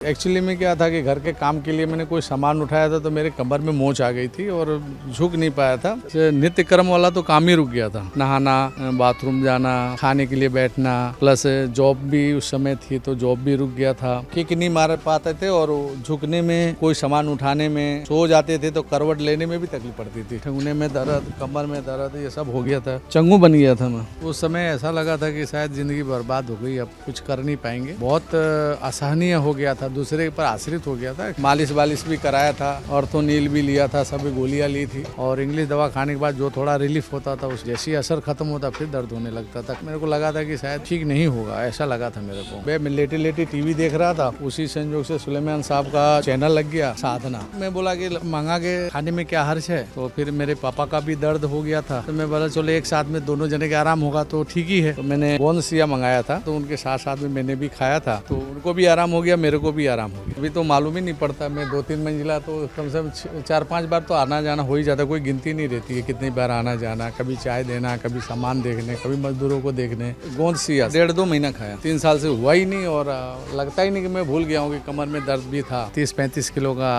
Actually में क्या था कि घर के काम के लिए मैंने कोई सामान उठाया था तो मेरे कमर में मोच आ गई थी और झुक नहीं पाया था। नित्य कर्म वाला तो काम ही रुक गया था, नहाना, बाथरूम जाना, खाने के लिए बैठना, प्लस जॉब भी उस समय थी तो जॉब भी रुक गया था। किक नहीं मार पाते थे और झुकने में, कोई सामान उठाने में, सो जाते थे तो करवट लेने में भी तकलीफ पड़ती थी। ठंगने में दर्द, कमर में दर्द, ये सब हो गया था। चंगू बन गया था मैं। उस समय ऐसा लगा था कि शायद जिंदगी बर्बाद हो गई, अब कुछ कर नहीं पाएंगे। बहुत असहनीय हो गया था, दूसरे पर आश्रित हो गया था। मालिश वालिश भी कराया था, ऑर्थोनील भी लिया था, सभी गोलियां ली थी और इंग्लिश दवा खाने के बाद जो थोड़ा रिलीफ होता था, उस जैसी असर खत्म होता फिर दर्द होने लगता था। मेरे को लगा था कि शायद ठीक नहीं होगा, ऐसा लगा था मेरे को। मैं लेटे लेटे टीवी देख रहा था, उसी संयोग से सुलेमान साहब का चैनल लग गया, साधना। मैं बोला कि मंगा के खाने में क्या हर्ज है। तो फिर मेरे पापा का भी दर्द हो गया था तो मैं बोला चलो एक साथ में दोनों जने के आराम होगा तो ठीक ही है। तो मैंने बोनसिया मंगाया था तो उनके साथ साथ में मैंने भी खाया था तो उनको भी आराम हो गया, मेरे को भी आराम हो गया। अभी तो मालूम ही नहीं पड़ता, मैं 2-3 मंजिला तो कम से कम 4-5 बार तो आना जाना हो ही जाता, कोई गिनती नहीं रहती है कितनी बार आना जाना। कभी चाय देना, कभी सामान देखने, कभी मजदूरों को देखने। गोंद सिया 1.5-2 महीना खाया, 3 साल से हुआ ही नहीं और लगता ही नहीं कि मैं भूल गया हूँ कि कमर में दर्द भी था। 30-35 किलो का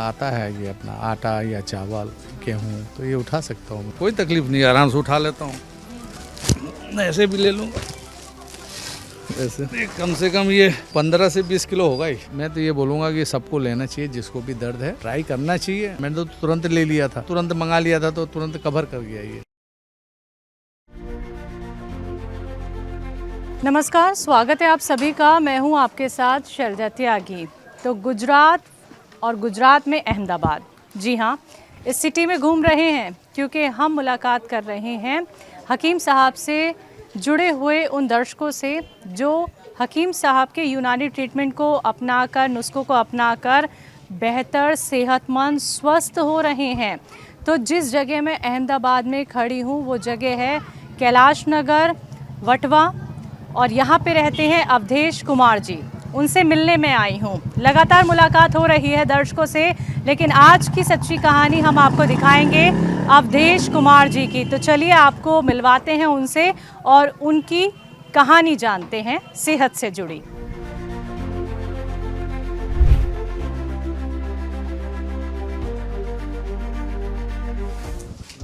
आता है ये अपना आटा या चावल, गेहूँ, तो ये उठा सकता हूँ, कोई तकलीफ नहीं, आराम से उठा लेता हूँ। ऐसे भी ले लूँगा, ऐसे कम से कम ये 15 से 20 किलो होगा ही। मैं तो ये बोलूँगा कि सबको लेना चाहिए, जिसको भी दर्द है ट्राई करना चाहिए। मैंने तो तुरंत ले लिया था, तुरंत मंगा लिया था तो तुरंत कवर कर गया ये। नमस्कार, स्वागत है आप सभी का। मैं हूं आपके साथ शैलजा त्यागी। तो गुजरात में अहमदाबाद, जी हां, इस सिटी में घूम रहे हैं क्योंकि हम मुलाकात कर रहे हैं हकीम साहब से जुड़े हुए उन दर्शकों से जो हकीम साहब के यूनानी ट्रीटमेंट को अपनाकर, नुस्खों को अपनाकर बेहतर, सेहतमंद, स्वस्थ हो रहे हैं। तो जिस जगह मैं अहमदाबाद में खड़ी हूँ वो जगह है कैलाश नगर, वटवा, और यहाँ पे रहते हैं अवधेश कुमार जी। उनसे मिलने में आई हूँ। लगातार मुलाकात हो रही है दर्शकों से, लेकिन आज की सच्ची कहानी हम आपको दिखाएंगे अवधेश कुमार जी की। तो चलिए आपको मिलवाते हैं उनसे और उनकी कहानी जानते हैं सेहत से जुड़ी।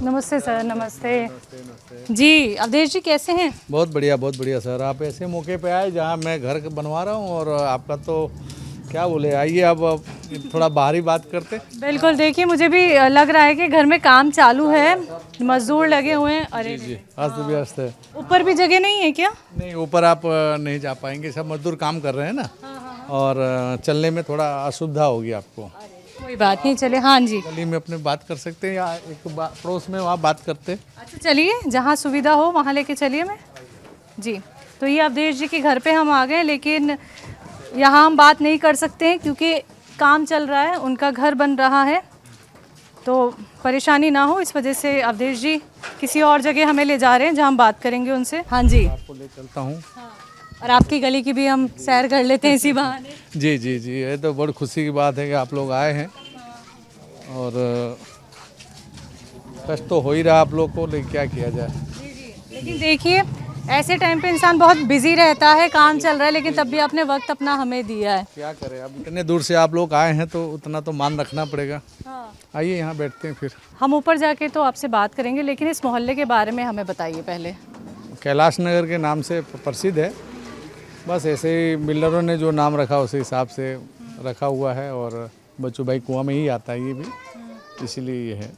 नमस्ते सर। नमस्ते जी। अवधेश जी कैसे हैं? बहुत बढ़िया सर। आप ऐसे मौके पे आए जहाँ मैं घर बनवा रहा हूँ और आपका तो क्या बोले, आइए अब थोड़ा बाहरी बात करते। बिल्कुल, देखिए मुझे भी लग रहा है कि घर में काम चालू है, मजदूर लगे हुए हैं। अरे जी, अस्त व्यस्त है। ऊपर भी जगह नहीं है क्या? नहीं, ऊपर आप नहीं जा पाएंगे, सब मजदूर काम कर रहे हैं ना। और चलने में थोड़ा असुविधा होगी आपको। कोई बात नहीं, चले। हाँ जी, गली में अपने बात कर सकते हैं या एक पड़ोस में वहाँ बात करते हैं। अच्छा चलिए, जहाँ सुविधा हो वहाँ लेके चलिए। मैं जी, तो ये अवधेश जी के घर पे हम आ गए, लेकिन यहाँ हम बात नहीं कर सकते हैं क्योंकि काम चल रहा है, उनका घर बन रहा है, तो परेशानी ना हो इस वजह से अवधेश जी किसी और जगह हमें ले जा रहे हैं जहाँ हम बात करेंगे उनसे। हाँ जी, आपको ले चलता हूँ। और आपकी गली की भी हम सैर कर लेते हैं इसी बहाने। जी, ये तो बड़ी खुशी की बात है कि आप लोग आए हैं और कष्ट तो हो ही रहा आप लोग को, लेकिन क्या किया जाए। जी, लेकिन देखिए ऐसे टाइम पे इंसान बहुत बिजी रहता है, काम चल रहा है, लेकिन तब भी आपने वक्त अपना हमें दिया है। क्या करें, अब इतने दूर से आप लोग आए हैं तो उतना तो मान रखना पड़ेगा। आइए यहाँ बैठते हैं। फिर हम ऊपर जाके तो आपसे बात करेंगे, लेकिन इस मोहल्ले के बारे में हमें बताइए पहले। कैलाश नगर के नाम से प्रसिद्ध है, बस ऐसे ही बिल्डरों ने जो नाम रखा उसी हिसाब से रखा हुआ है और बच्चू भाई कुआं में ही आता है ये भी, इसीलिए ये है।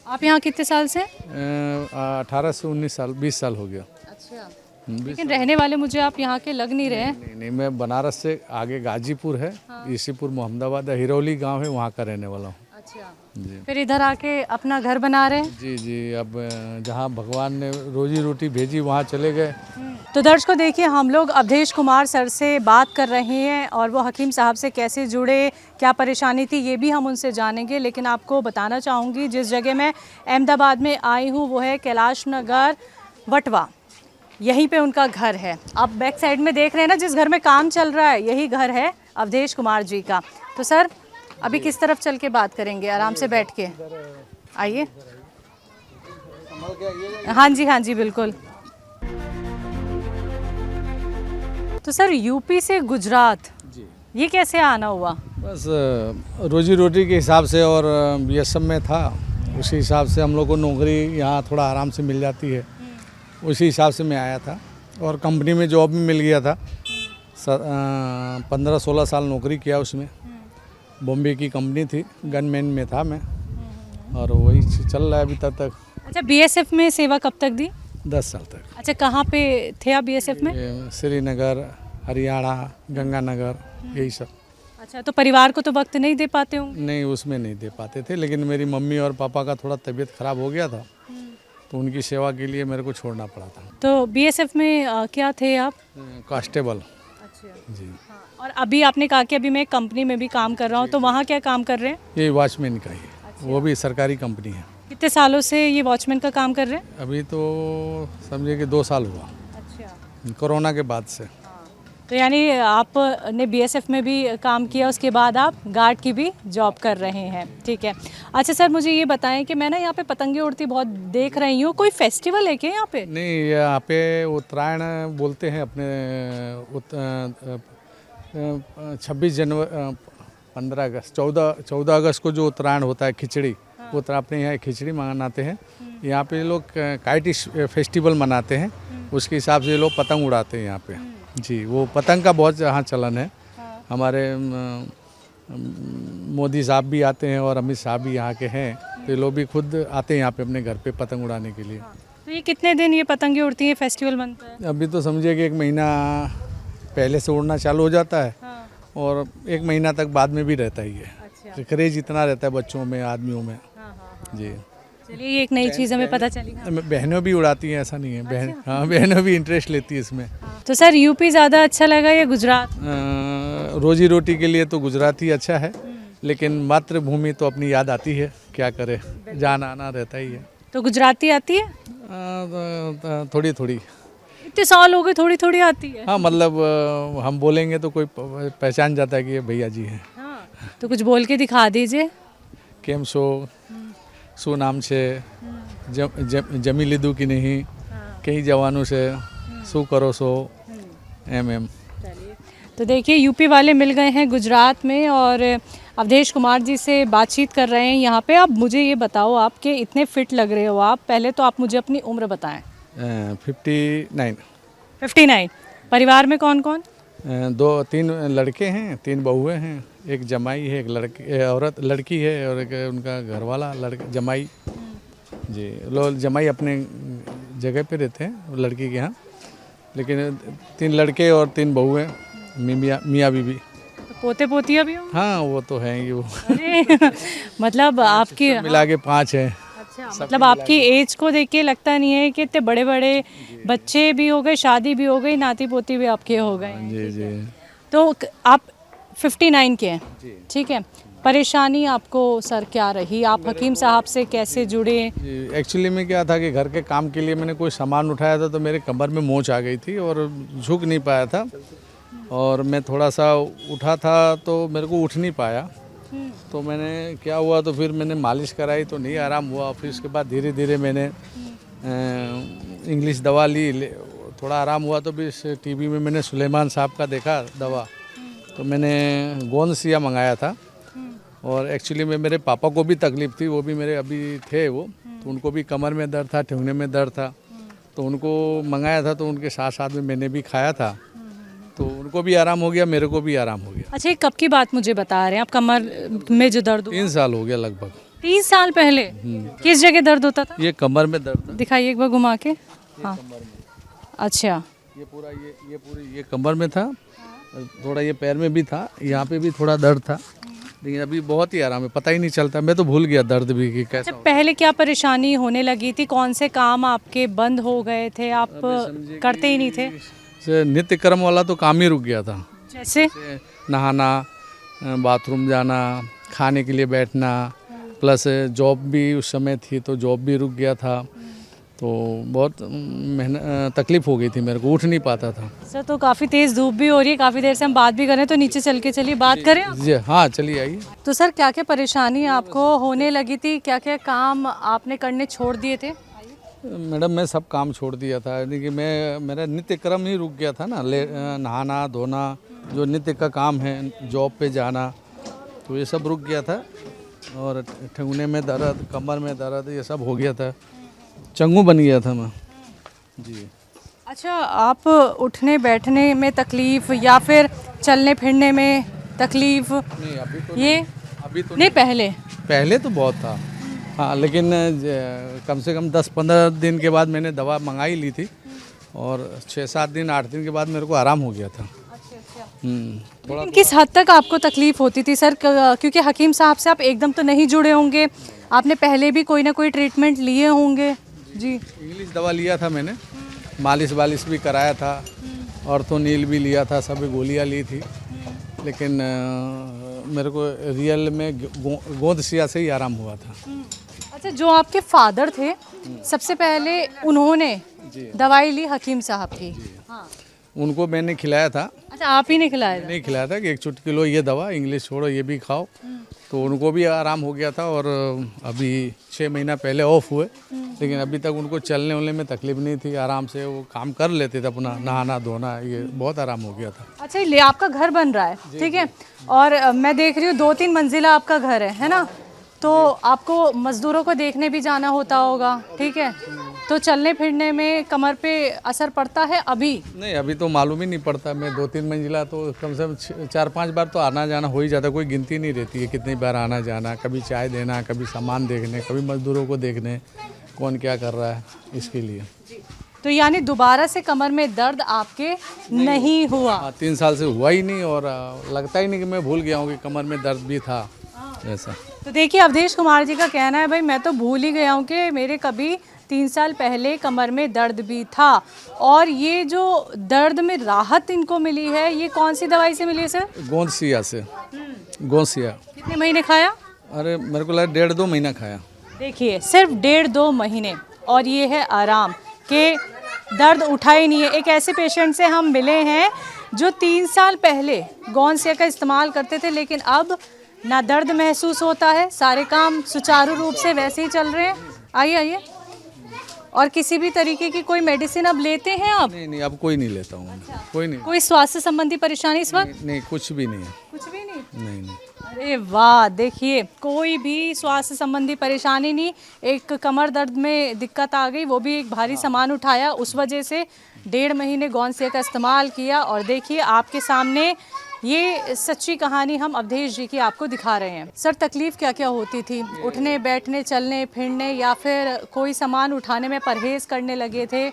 आप यहाँ कितने साल से? 18 से 19 साल, 20 साल हो गया। अच्छा, लेकिन रहने वाले मुझे आप यहाँ के लग नहीं रहे। नहीं, मैं बनारस से आगे गाजीपुर है, ईसीपुर, मोहम्मदाबाद, हिरौली गांव है, वहाँ का रहने वाला हूँ। अच्छा जी, फिर इधर आके अपना घर बना रहे हैं। जी, अब जहाँ भगवान ने रोजी रोटी भेजी वहाँ चले गए। तो दर्शकों देखिए, हम लोग अवधेश कुमार सर से बात कर रहे हैं और वो हकीम साहब से कैसे जुड़े, क्या परेशानी थी, ये भी हम उनसे जानेंगे। लेकिन आपको बताना चाहूँगी जिस जगह मैं अहमदाबाद में आई हूँ वो है कैलाश नगर, वटवा, यहीं पे उनका घर है। आप बैक साइड में देख रहे हैं ना, जिस घर में काम चल रहा है यही घर है अवधेश कुमार जी का। तो सर अभी किस तरफ चल के बात करेंगे? आराम से बैठ के आइए। हाँ जी, बिल्कुल। तो सर यूपी से गुजरात, ये कैसे आना हुआ? बस रोजी रोटी के हिसाब से, और बीएसएफ में था, उसी हिसाब से हम लोग को नौकरी यहाँ थोड़ा आराम से मिल जाती है, उसी हिसाब से मैं आया था। और कंपनी में जॉब भी मिल गया था। 15-16 साल नौकरी किया उसमें। बॉम्बे की कंपनी थी, गनमैन में था मैं, और वही चल रहा है अभी तक। अच्छा, बीएसएफ में सेवा कब तक दी? 10 साल तक। अच्छा, कहाँ पे थे आप बीएसएफ में? ये श्रीनगर, हरियाणा, गंगानगर, यही सब। अच्छा, तो परिवार को तो वक्त नहीं दे पाते होंगे? नहीं, उसमें नहीं दे पाते थे, लेकिन मेरी मम्मी और पापा का थोड़ा तबीयत ख़राब हो गया था, तो उनकी सेवा के लिए मेरे को छोड़ना पड़ा था। तो बीएसएफ में क्या थे आप? कांस्टेबल। अच्छा। जी। और अभी आपने कहा कि अभी मैं कंपनी में भी काम कर रहा हूँ, तो वहाँ क्या काम कर रहे हैं? ये वॉचमैन का ही है, वो भी सरकारी कंपनी है। कितने सालों से ये वॉचमैन का काम कर रहे हैं? अभी तो समझिए कि 2 साल हुआ, अच्छा। कोरोना के बाद से। तो यानी आपने बीएसएफ में भी काम किया, उसके बाद आप गार्ड की भी जॉब कर रहे हैं, ठीक है। अच्छा सर, मुझे ये बताएं कि मैं ना यहाँ पे पतंगे उड़ती बहुत देख रही हूँ, कोई फेस्टिवल है क्या यहाँ पे? नहीं, यहाँ पे उत्तरायण बोलते हैं अपने 26 जनवरी, 15 अगस्त, 14 अगस्त को जो उत्तरायण होता है, खिचड़ी, अपने यहाँ खिचड़ी मनाते हैं। यहाँ पे लोग काइट फेस्टिवल मनाते हैं, उसके हिसाब से लोग पतंग उड़ाते हैं यहाँ पे। जी, वो पतंग का बहुत यहाँ चलन है। हमारे मोदी साहब भी आते हैं और अमित शाह भी यहाँ के हैं, तो ये लोग भी खुद आते हैं यहाँ पे अपने घर पे पतंग उड़ाने के लिए। तो ये कितने दिन ये पतंगे उड़ती हैं, फेस्टिवल बनता है? अभी तो समझिए कि 1 महीना पहले से उड़ना चालू हो जाता है, हाँ। और 1 महीना तक बाद में भी रहता ही है। अच्छा। क्रेज इतना रहता है बच्चों में, आदमियों में। जी। चलिए, ये एक नई चीज़ हमें पता चली। बहनों भी उड़ाती हैं, ऐसा नहीं है। बहन, हाँ, बहनों भी इंटरेस्ट लेती है इसमें। तो सर, यूपी ज़्यादा अच्छा लगा या गुजरात? रोजी रोटी के लिए तो गुजरात ही अच्छा है, लेकिन मातृभूमि तो अपनी याद आती है, क्या करे, जाना आना रहता ही है। तो गुजराती आती है? थोड़ी थोड़ी। इतने साल हो गए, थोड़ी थोड़ी आती है? हाँ, मतलब हम बोलेंगे तो कोई पहचान जाता है कि ये भैया जी हैं। हाँ। तो कुछ बोल के दिखा दीजिए। केम सो, सो नाम से, जमी लीदू की नहीं, कई जवानों से, सो करो सो, एम। तो देखिए, यूपी वाले मिल गए हैं गुजरात में और अवधेश कुमार जी से बातचीत कर रहे हैं यहाँ पे। अब मुझे ये बताओ, आप कि इतने फिट लग रहे हो आप, पहले तो आप मुझे अपनी उम्र बताएं। 59। 59। परिवार में कौन कौन? 2-3 लड़के हैं, 3 बहुएं हैं, एक जमाई है, एक लड़की है, और एक उनका घरवाला जमाई। जी, लोग जमाई अपने जगह पे रहते हैं लड़की के यहाँ, लेकिन 3 लड़के और 3 बहुएं, मियाँ बीबी। तो पोते पोतियाँ भी होंगे? हाँ, वो तो हैं ही वो। अरे मतलब आपकी मिला के 5 हैं। अच्छा, मतलब आपकी एज को देख के लगता नहीं है कि इतने बड़े बड़े बच्चे भी हो गए, शादी भी हो गई, नाती पोती भी आपके हो गए। जी जी। तो आप 59 के हैं, ठीक है। परेशानी आपको सर क्या रही? आप हकीम साहब से कैसे जुड़े? एक्चुअली में क्या था कि घर के काम के लिए मैंने कोई सामान उठाया था, तो मेरे कमर में मोच आ गई थी और झुक नहीं पाया था, और मैं थोड़ा सा उठा था तो मेरे को उठ नहीं पाया। तो मैंने क्या हुआ, तो फिर मैंने मालिश कराई तो नहीं आराम हुआ। फिर उसके बाद धीरे धीरे मैंने इंग्लिश दवा ली, थोड़ा आराम हुआ। तो फिर टीवी में मैंने सुलेमान साहब का देखा दवा, तो मैंने गोंदसिया मंगाया था। और एक्चुअली में मेरे पापा को भी तकलीफ़ थी, वो भी मेरे अभी थे वो, तो उनको भी कमर में दर्द था, ठेहुने में दर्द था, तो उनको मंगाया था। तो उनके साथ साथ में मैंने भी खाया था, तो उनको भी आराम हो गया, मेरे को भी आराम हो गया। अच्छा, ये कब की बात मुझे बता रहे हैं आप? कमर में जो दर्द हुआ? 3 साल हो गया लगभग। 3 साल पहले? किस जगह दर्द होता था? ये कमर में दर्द था। दिखाइए एक बार घुमा के। हाँ, अच्छा। ये पूरा ये कमर में था, थोड़ा ये पैर में भी था, यहाँ पे भी थोड़ा दर्द था, लेकिन अभी बहुत ही आराम है, पता ही नहीं चलता। मैं तो भूल गया दर्द भी कि कैसा। पहले क्या परेशानी होने लगी थी? कौन से काम आपके बंद हो गए थे, आप करते ही नहीं थे? नित्य कर्म वाला तो काम ही रुक गया था। जैसे नहाना, बाथरूम जाना, खाने के लिए बैठना, प्लस जॉब भी उस समय थी तो जॉब भी रुक गया था, तो बहुत तकलीफ हो गई थी, मेरे को उठ नहीं पाता था। सर, तो काफ़ी तेज़ धूप भी हो रही है, काफ़ी देर से हम बात भी कर रहे हैं, तो नीचे चल के चलिए बात करें। जी हाँ, चलिए आइए। तो सर, क्या क्या परेशानी आपको होने लगी थी, क्या क्या काम आपने करने छोड़ दिए थे? मैडम मैं सब काम छोड़ दिया था, यानी कि मेरा नित्य क्रम ही रुक गया था ना, नहाना धोना, जो नित्य का काम है, जॉब पे जाना, तो ये सब रुक गया था। और ठंगुने में दर्द, कमर में दर्द, ये सब हो गया था, चंगू बन गया था मैं जी। अच्छा, आप उठने बैठने में तकलीफ या फिर चलने फिरने में तकलीफ, नहीं अभी तो ये अभी तो नहीं पहले पहले तो बहुत था, हाँ, लेकिन कम से कम 10-15 दिन के बाद मैंने दवा मंगाई ली थी और 6-7 दिन 8 दिन के बाद मेरे को आराम हो गया था। थोड़ा लेकिन किस हद तक आपको तकलीफ होती थी सर? क्योंकि हकीम साहब से आप एकदम तो नहीं जुड़े होंगे, आपने पहले भी कोई ना कोई ट्रीटमेंट लिए होंगे जी। इंग्लिश दवा लिया था मैंने, मालिश वालिश भी कराया था, ऑर्थोनील भी लिया था, सभी गोलियां ली थी, लेकिन मेरे को रियल में गोंद सिया से ही आराम हुआ था। अच्छा, जो आपके फादर थे सबसे पहले उन्होंने दवाई ली हकीम साहब की, हाँ, उनको मैंने खिलाया था, अच्छा आप ही ने खिलाया था? नहीं खिलाया था कि 1 चुटकी लो ये दवा, इंग्लिश छोड़ो ये भी खाओ, तो उनको भी आराम हो गया था। और अभी 6 महीना पहले ऑफ हुए, लेकिन अभी तक उनको चलने उलने में तकलीफ नहीं थी, आराम से वो काम कर लेते थे अपना, नहाना धोना, ये बहुत आराम हो गया था। अच्छा, ये आपका घर बन रहा है, ठीक है, और मैं देख रही हूँ 2-3 मंजिला आपका घर है ना, तो आपको मज़दूरों को देखने भी जाना होता होगा, ठीक है, तो चलने फिरने में कमर पे असर पड़ता है अभी? नहीं अभी तो मालूम ही नहीं पड़ता, मैं 2-3 मंजिला तो कम से कम 4-5 बार तो आना जाना हो ही जाता, कोई गिनती नहीं रहती है कितनी बार आना जाना, कभी चाय देना, कभी सामान देखने, कभी मज़दूरों को देखने कौन क्या कर रहा है, इसके लिए। तो यानी दोबारा से कमर में दर्द आपके नहीं हुआ? 3 साल से हुआ ही नहीं, और लगता ही नहीं कि मैं भूल गया हूँ कि कमर में दर्द भी था ऐसा। तो देखिए, अवधेश कुमार जी का कहना है, भाई मैं तो भूल ही गया हूँ कि मेरे कभी 3 साल पहले कमर में दर्द भी था। और ये जो दर्द में राहत इनको मिली है, ये कौन सी दवाई से मिली है सर? गोंद सिया से, गोंद सिया। कितने महीने खाया? अरे मेरे को लगा 1.5-2 महीना खाया। देखिए, सिर्फ 1.5-2 महीने, और ये है आराम, के दर्द उठा ही नहीं है। एक ऐसे पेशेंट से हम मिले हैं जो 3 साल पहले गोंद सिया का इस्तेमाल करते थे, लेकिन अब ना दर्द महसूस होता है, सारे काम सुचारू रूप से वैसे ही चल रहे हैं। आइए आइए। और किसी भी तरीके की कोई मेडिसिन अब लेते हैं आप? नहीं अब कोई नहीं लेता हूँ। अच्छा। कोई नहीं। कोई स्वास्थ्य संबंधी परेशानी इस वक्त? नहीं कुछ भी नहीं है। कुछ भी नहीं? नहीं। अरे वाह, देखिए, कोई भी स्वास्थ्य संबंधी परेशानी नहीं। एक कमर दर्द में दिक्कत आ गई, वो भी एक भारी सामान उठाया, उस वजह से 1.5 महीने गोंद सिया का इस्तेमाल किया। और देखिए, आपके सामने ये सच्ची कहानी हम अवधेश जी की आपको दिखा रहे हैं। सर, तकलीफ क्या क्या होती थी? उठने बैठने, चलने फिरने, या फिर कोई सामान उठाने में परहेज करने लगे थे,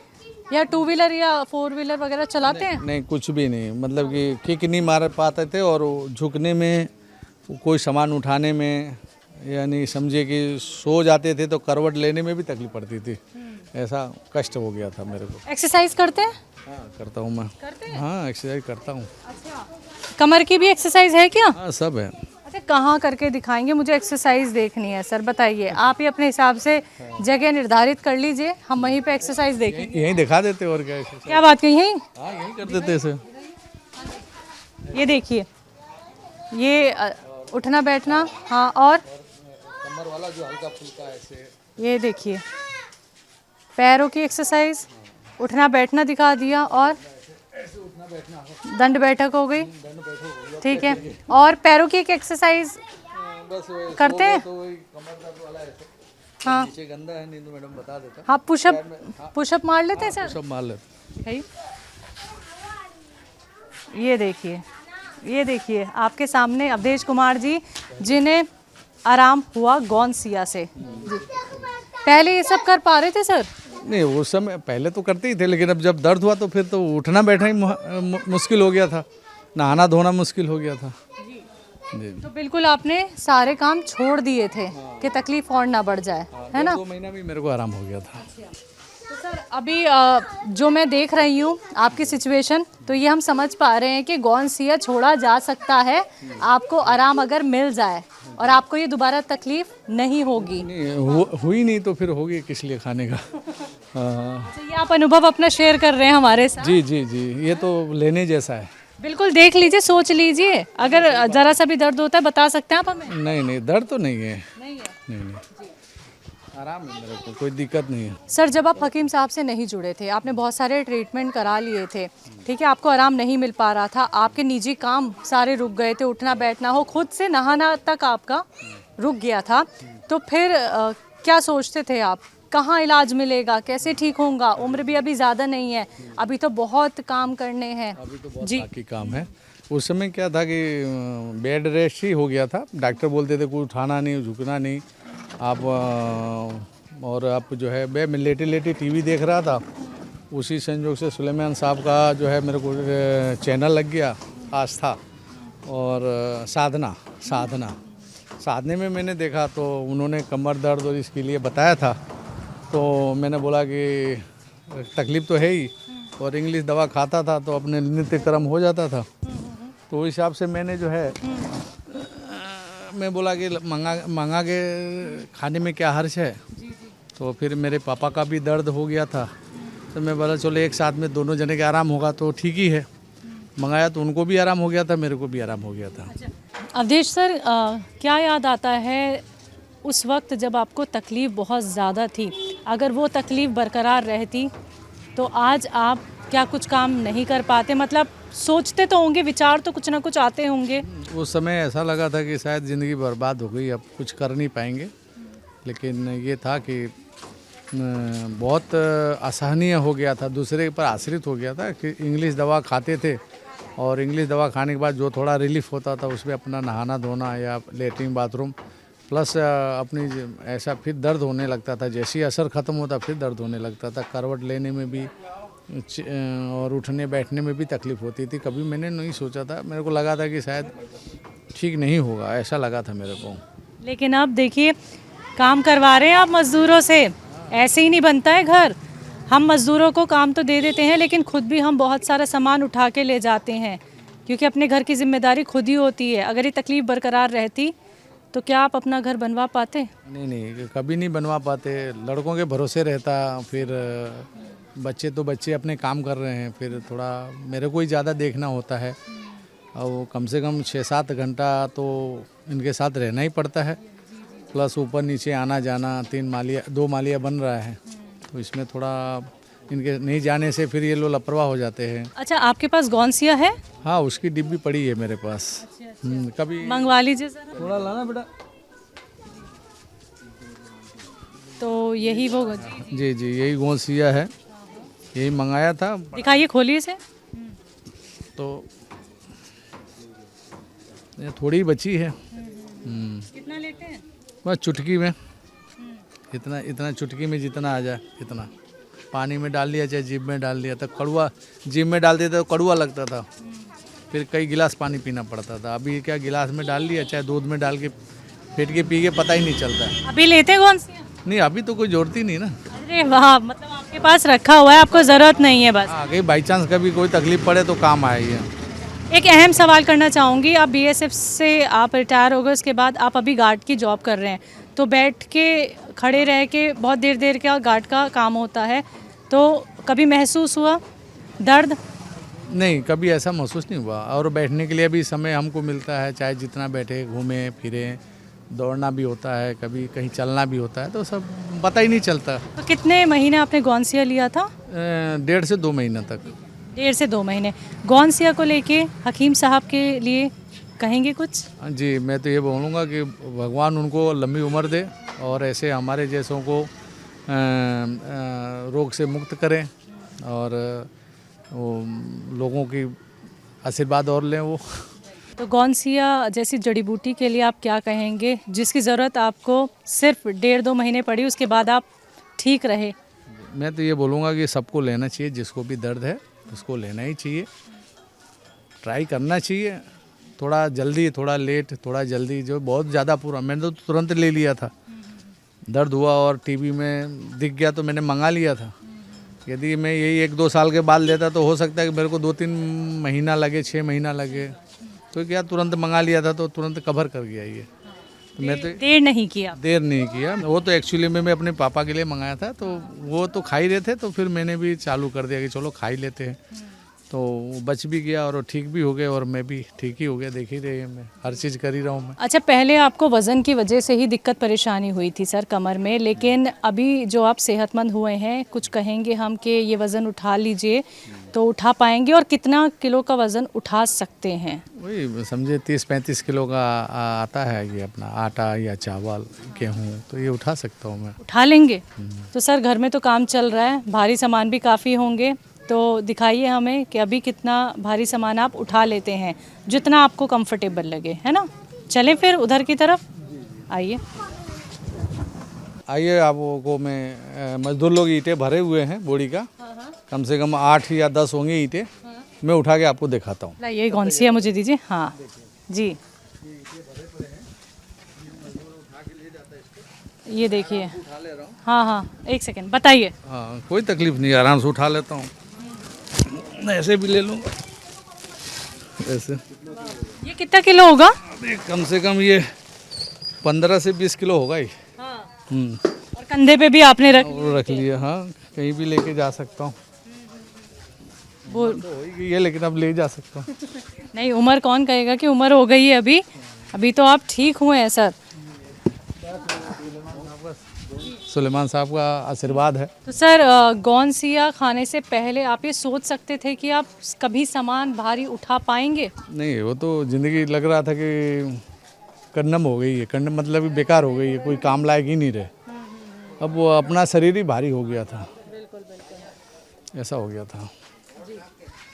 या 2 व्हीलर या 4 व्हीलर वगैरह चलाते हैं? नहीं कुछ भी नहीं, मतलब कि किक नहीं मार पाते थे, और झुकने में, कोई सामान उठाने में, यानी समझिए कि सो जाते थे तो करवट लेने में भी तकलीफ पड़ती थी, ऐसा कष्ट हो गया था मेरे को। एक्सरसाइज करते हैं? हाँ करता हूँ मैं। करते हैं? हाँ एक्सरसाइज करता हूँ। अच्छा, कमर की भी एक्सरसाइज है क्या? हाँ सब है। अच्छा, कहाँ करके दिखाएंगे? मुझे एक्सरसाइज देखनी है सर, बताइए। आप ही अपने हिसाब से जगह निर्धारित कर लीजिए, हम वहीं पे एक्सरसाइज देखेंगे। यहीं दिखा देते और क्या exercise? क्या बात कही है? हाँ यहीं कर देते ऐसे। ये देखिए, ये उठना बैठना, हाँ, और कमर वाला जो हल्का फुल्का ऐसे। ये देखिए, पैरों की एक्सरसाइज, उठना बैठना दिखा दिया, और दंड बैठक हो गई, ठीक है। और पैरों की एक एक्सरसाइज करते हैं? हाँ नीचे गंदा है, नहीं तो मैडम बता देता। हाँ, पुशअप मार लेते हैं सर? सब मार लेते। है। ये देखिए आपके सामने अवधेश कुमार जी, जिन्हें आराम हुआ गोंद सिया से। जी, पहले ये सब कर पा रहे थे सर? नहीं वो समय पहले तो करते ही थे, लेकिन अब जब दर्द हुआ तो फिर तो उठना बैठना ही मुश्किल हो गया था, नहाना धोना मुश्किल हो गया था जी। तो बिल्कुल आपने सारे काम छोड़ दिए थे कि तकलीफ और ना बढ़ जाए, है ना? 2 महीना भी मेरे को आराम हो गया था। तो सर, अभी जो मैं देख रही हूँ आपकी सिचुएशन, तो ये हम समझ पा रहे हैं कि गोंद सिया छोड़ा जा सकता है, आपको आराम अगर मिल जाए, और आपको ये दोबारा तकलीफ नहीं होगी। नहीं हुई नहीं तो फिर होगी किस लिए खाने का। हाँ। अच्छा, ये आप अनुभव अपना शेयर कर रहे हैं हमारे साथ? जी ये तो लेने जैसा है। बिल्कुल, देख लीजिए, सोच लीजिए, अगर जरा सा भी दर्द होता है बता सकते हैं आप हमें? नहीं दर्द तो नहीं है। नहीं है। नहीं आराम है मेरे को, कोई दिक्कत नहीं है। सर जब आप हकीम साहब से नहीं जुड़े थे, आपने बहुत सारे ट्रीटमेंट करा लिए थे, ठीक है, आपको आराम नहीं मिल पा रहा था, आपके निजी काम सारे रुक गए थे, उठना बैठना हो, खुद से नहाना तक आपका रुक गया था, तो फिर क्या सोचते थे आप, कहाँ इलाज मिलेगा, कैसे ठीक होगा? उम्र भी अभी ज़्यादा नहीं है, अभी तो बहुत काम करने हैं। अभी तो बहुत बाकी काम है। उस समय क्या था कि बेड रेस्ट ही हो गया था, डॉक्टर बोलते थे कुछ उठाना नहीं, झुकना नहीं, आप और आप जो है मैं लेटे लेटे टीवी देख रहा था। उसी संयोग से सुलेमान साहब का जो है मेरे को चैनल लग गया, आस्था और साधने में मैंने देखा, तो उन्होंने कमर दर्द और इसके लिए बताया था। तो मैंने बोला कि तकलीफ़ तो है ही, और इंग्लिश दवा खाता था तो अपने नित्य कर्म हो जाता था। तो उस हिसाब से मैंने जो है मैं बोला कि मंगा के खाने में क्या हर्ज है। तो फिर मेरे पापा का भी दर्द हो गया था, तो मैं बोला चलो एक साथ में दोनों जने के आराम होगा तो ठीक ही है। मंगाया तो उनको भी आराम हो गया था, मेरे को भी आराम हो गया था। अवधेश सर, क्या याद आता है उस वक्त जब आपको तकलीफ़ बहुत ज़्यादा थी? अगर वो तकलीफ़ बरकरार रहती तो आज आप क्या कुछ काम नहीं कर पाते? मतलब सोचते तो होंगे, विचार तो कुछ ना कुछ आते होंगे। उस समय ऐसा लगा था कि शायद ज़िंदगी बर्बाद हो गई, अब कुछ कर नहीं पाएंगे। लेकिन ये था कि बहुत असहनीय हो गया था, दूसरे पर आश्रित हो गया था कि इंग्लिश दवा खाते थे, और इंग्लिश दवा खाने के बाद जो थोड़ा रिलीफ होता था उसमें अपना नहाना धोना या लेटरिन बाथरूम प्लस अपनी ऐसा फिर दर्द होने लगता था। जैसे ही असर ख़त्म होता फिर दर्द होने लगता था, करवट लेने में भी और उठने बैठने में भी तकलीफ़ होती थी। कभी मैंने नहीं सोचा था, मेरे को लगा था कि शायद ठीक नहीं होगा, ऐसा लगा था मेरे को। लेकिन अब देखिए, काम करवा रहे हैं आप मज़दूरों से, ऐसे ही नहीं बनता है घर। हम मज़दूरों को काम तो दे देते हैं, लेकिन खुद भी हम बहुत सारा सामान उठा के ले जाते हैं, क्योंकि अपने घर की जिम्मेदारी खुद ही होती है। अगर ये तकलीफ़ बरकरार रहती तो क्या आप अपना घर बनवा पाते? नहीं, कभी नहीं बनवा पाते। लड़कों के भरोसे रहता, फिर बच्चे तो बच्चे अपने काम कर रहे हैं, फिर थोड़ा मेरे को ही ज़्यादा देखना होता है, और कम से कम 6-7 घंटा तो इनके साथ रहना ही पड़ता है। प्लस ऊपर नीचे आना जाना, 2 मालिया बन रहा है, तो इसमें थोड़ा इनके नहीं जाने से फिर ये लोग लापरवाह हो जाते हैं। अच्छा, आपके पास गौनसिया है? हाँ, उसकी डिब्बी पड़ी है मेरे पास। कभी मंगवा लीजिए जरा। थोड़ा लाना बेटा। तो यही वो जी, यही गौसिया है, यही मंगाया था। दिखाइए, खोलिए इसे। तो ये थोड़ी बची है। कितना लेते हैं? बस चुटकी में, इतना चुटकी में जितना आ जाए इतना पानी में डाल दिया, चाहे जीभ में डाल दिया। तो कड़वा, जीभ में डाल देता तो कड़वा लगता था, फिर कई गिलास पानी पीना पड़ता था। अभी क्या गिलास में डाल लिया, चाहे दूध में डाल के फेंट के पी के पता ही नहीं चलता। अभी लेते हैं गौनसिया? नहीं, अभी तो कोई जरूरत ही नहीं ना। अरे वाह, मतलब आपके पास रखा हुआ है, आपको ज़रूरत नहीं है बस। आगे बाई चांस कभी कोई तकलीफ पड़े तो काम आएगी। एक अहम सवाल करना चाहूँगी, आप बीएसएफ से आप रिटायर हो गए, उसके बाद आप अभी गार्ड की जॉब कर रहे हैं, तो बैठ के खड़े रह के बहुत देर का गार्ड का काम होता है, तो कभी महसूस हुआ दर्द? नहीं, कभी ऐसा महसूस नहीं हुआ। और बैठने के लिए भी समय हमको मिलता है, चाहे जितना बैठे, घूमें फिरें, दौड़ना भी होता है, कभी कहीं चलना भी होता है, तो सब पता ही नहीं चलता। तो कितने महीने आपने गौनसिया लिया था? 1.5 से 2 महीना तक। 1.5 से 2 महीने। गौनसिया को लेके हकीम साहब के लिए कहेंगे कुछ? जी, मैं तो ये बोलूँगा कि भगवान उनको लंबी उम्र दे, और ऐसे हमारे जैसों को रोग से मुक्त करें, और वो लोगों की आशीर्वाद और लें वो। तो गौनसिया जैसी जड़ी बूटी के लिए आप क्या कहेंगे, जिसकी ज़रूरत आपको सिर्फ 1.5-2 महीने पड़ी, उसके बाद आप ठीक रहे? मैं तो ये बोलूँगा कि सबको लेना चाहिए, जिसको भी दर्द है उसको लेना ही चाहिए, ट्राई करना चाहिए। थोड़ा जल्दी, थोड़ा लेट, थोड़ा जल्दी, जो बहुत ज़्यादा पूरा, मैंने तो तुरंत ले लिया था। दर्द हुआ और टीवी में दिख गया तो मैंने मंगा लिया था। यदि मैं यही 1-2 साल के बाद लेता तो हो सकता है कि मेरे को 2-3 महीना लगे, 6 महीना लगे, तो क्या तुरंत मंगा लिया था तो तुरंत कवर कर गया ये। तो मैं तो देर नहीं किया? देर नहीं किया। वो तो एक्चुअली में मैं अपने पापा के लिए मंगाया था, तो वो तो खा ही रहे थे, तो फिर मैंने भी चालू कर दिया कि चलो खा ही लेते हैं। तो वो बच भी गया और वो ठीक भी हो गया और मैं भी ठीक ही हो गया। देख ही रहे हैं, मैं हर चीज़ कर ही रहा हूँ मैं। अच्छा, पहले आपको वज़न की वजह से ही दिक्कत परेशानी हुई थी सर कमर में, लेकिन अभी जो आप सेहतमंद हुए हैं, कुछ कहेंगे हम कि ये वज़न उठा लीजिए तो उठा पाएंगे, और कितना किलो का वज़न उठा सकते हैं? वही समझे 30-35 किलो का आता है ये अपना आटा या चावल गेहूँ, तो ये उठा सकता हूँ मैं। उठा लेंगे? तो सर घर में तो काम चल रहा है, भारी सामान भी काफ़ी होंगे, तो दिखाइए हमें कि अभी कितना भारी सामान आप उठा लेते हैं, जितना आपको कंफर्टेबल लगे, है ना? चलें फिर उधर की तरफ, आइए। आइए, आपको मैं मजदूर लोग ईंटें भरे हुए हैं बोरी का, कम से कम 8 या 10 होंगे ईंटें, मैं उठा के आपको दिखाता हूँ। ये कौन सी है मुझे दीजिए। हाँ जी, ये देखिए। हाँ हाँ, एक सेकेंड बताइए। हाँ, कोई तकलीफ नहीं, आराम से उठा लेता हूँ। ऐसे भी ले लूँगा, ऐसे। ये कितना किलो होगा? अभी कम से कम ये 15 से 20 किलो होगा ही। और कंधे पे भी आपने रख लिया। हाँ, कहीं भी लेके जा सकता हूँ। वो तो हो ही गई है, लेकिन अब ले जा सकता हूँ। नहीं, उम्र कौन कहेगा कि उम्र हो गई है अभी, अभी तो आप ठीक हुए हैं सर। सुलेमान साहब का आशीर्वाद है। तो सर गौनसिया खाने से पहले आप ये सोच सकते थे कि आप कभी सामान भारी उठा पाएंगे? नहीं, वो तो ज़िंदगी लग रहा था कि कंडम हो गई है, कंडम मतलब कि बेकार हो गई है, कोई काम लायक ही नहीं रहे। अब वो अपना शरीर ही भारी हो गया था, ऐसा हो गया था।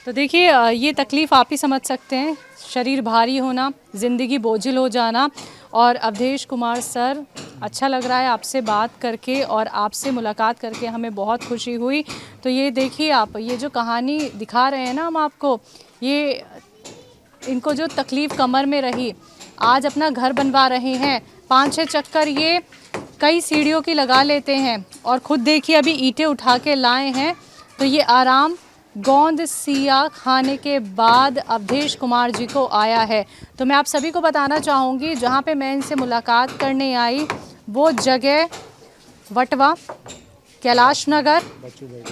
तो देखिए ये तकलीफ़ आप ही समझ सकते हैं, शरीर भारी होना, ज़िंदगी बोझिल हो जाना। और अवधेश कुमार सर, अच्छा लग रहा है आपसे बात करके और आपसे मुलाकात करके हमें बहुत खुशी हुई। तो ये देखिए आप, ये जो कहानी दिखा रहे हैं ना हम आपको, ये इनको जो तकलीफ़ कमर में रही, आज अपना घर बनवा रहे हैं। 5-6 चक्कर ये कई सीढ़ियों की लगा लेते हैं, और ख़ुद देखिए अभी ईंटें उठा के लाए हैं। तो ये आराम गौंदसिया खाने के बाद अवधेश कुमार जी को आया है। तो मैं आप सभी को बताना चाहूँगी, जहाँ पे मैं इनसे मुलाकात करने आई वो जगह वटवा, कैलाश नगर,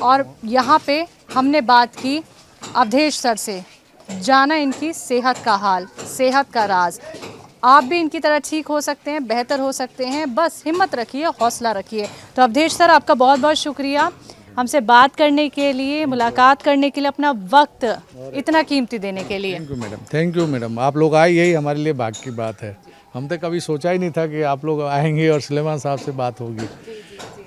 और यहाँ पे हमने बात की अवधेश सर से, जाना इनकी सेहत का हाल, सेहत का राज। आप भी इनकी तरह ठीक हो सकते हैं, बेहतर हो सकते हैं, बस हिम्मत रखिए, हौसला रखिए। तो अवधेश सर, आपका बहुत बहुत शुक्रिया हमसे बात करने के लिए, मुलाकात करने के लिए, अपना वक्त इतना कीमती देने के लिए। Thank you madam, thank you madam. आप लोग आए, यही हमारे लिए भाग्य की बात है। हम तो कभी सोचा ही नहीं था कि आप लोग आएंगे और सुलेमान साहब से बात होगी।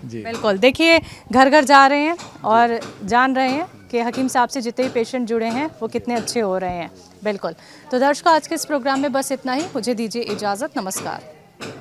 जी बिल्कुल, देखिए घर घर जा रहे हैं और जान रहे हैं कि हकीम साहब से जितने भी पेशेंट जुड़े हैं वो कितने अच्छे हो रहे हैं। बिल्कुल। तो दर्शकों, आज के इस प्रोग्राम में बस इतना ही। मुझे दीजिए इजाज़त। नमस्कार।